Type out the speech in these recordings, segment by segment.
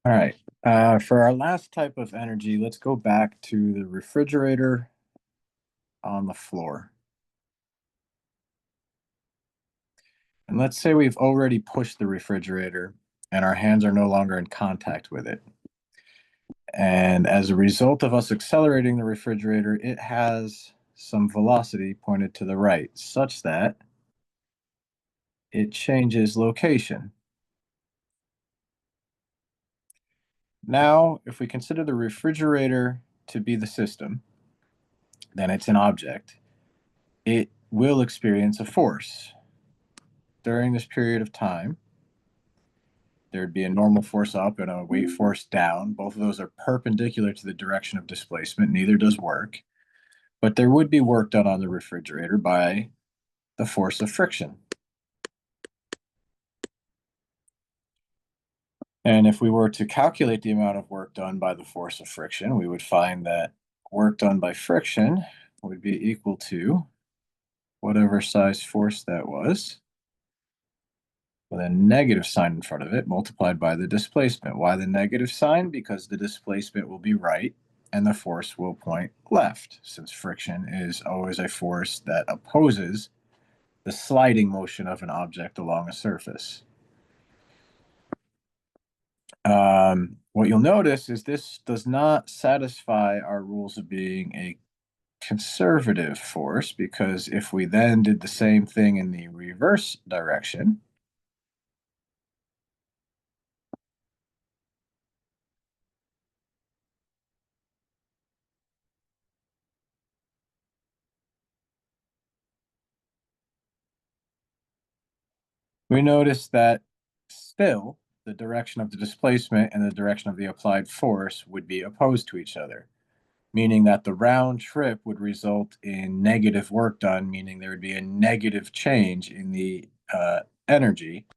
All right. For our last type of energy, let's go back to the refrigerator on the floor. And let's say we've already pushed the refrigerator and our hands are no longer in contact with it. And as a result of us accelerating the refrigerator, it has some velocity pointed to the right, such that it changes location. Now, if we consider the refrigerator to be the system, then it's an object. It will experience a force. During this period of time, there'd be a normal force up and a weight force down. Both of those are perpendicular to the direction of displacement. Neither does work. But there would be work done on the refrigerator by the force of friction. And if we were to calculate the amount of work done by the force of friction, we would find that work done by friction would be equal to whatever size force that was, with a negative sign in front of it, multiplied by the displacement. Why the negative sign? Because the displacement will be right and the force will point left, since friction is always a force that opposes the sliding motion of an object along a surface. What you'll notice is this does not satisfy our rules of being a conservative force, because if we then did the same thing in the reverse direction, we notice that still the direction of the displacement and the direction of the applied force would be opposed to each other, meaning that the round trip would result in negative work done, meaning there would be a negative change in the energy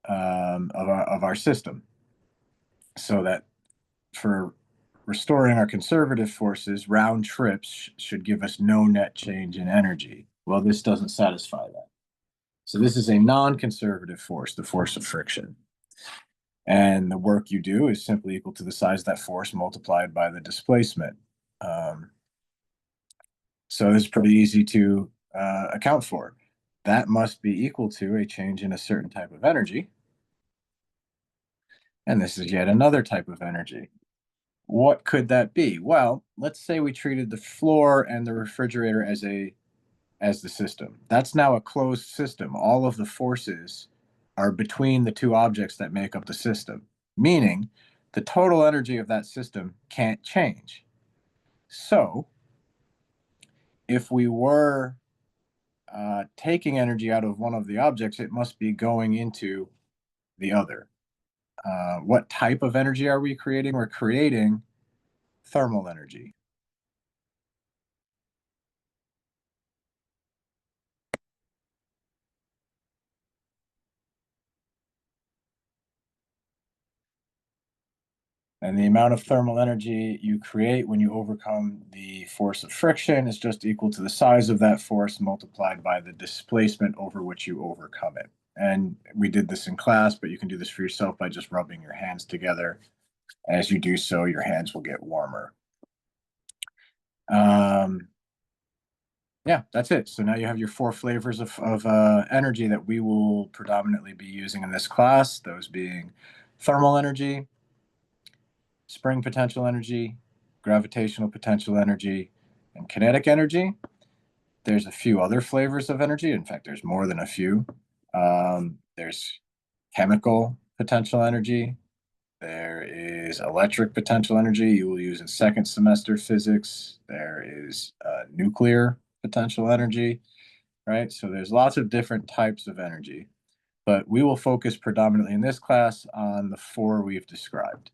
of our system. So that for restoring our conservative forces, round trips should give us no net change in energy. Well, this doesn't satisfy that. So this is a non-conservative force, the force of friction. And the work you do is simply equal to the size of that force multiplied by the displacement. Um, so this is pretty easy to account for. That must be equal to a change in a certain type of energy. And this is yet another type of energy. What could that be? Well, let's say we treated the floor and the refrigerator as the system. That's now a closed system. All of the forces are between the two objects that make up the system, meaning the total energy of that system can't change. So if we were taking energy out of one of the objects, it must be going into the other. What type of energy are we creating? We're creating thermal energy. And the amount of thermal energy you create when you overcome the force of friction is just equal to the size of that force multiplied by the displacement over which you overcome it. And we did this in class, but you can do this for yourself by just rubbing your hands together. As you do so, your hands will get warmer. Yeah, that's it. So now you have your four flavors of energy that we will predominantly be using in this class, those being thermal energy, spring potential energy, gravitational potential energy, and kinetic energy. There's a few other flavors of energy. In fact, there's more than a few. There's chemical potential energy. There is electric potential energy you will use in second semester physics. There is nuclear potential energy, right? So there's lots of different types of energy, but we will focus predominantly in this class on the four we've described.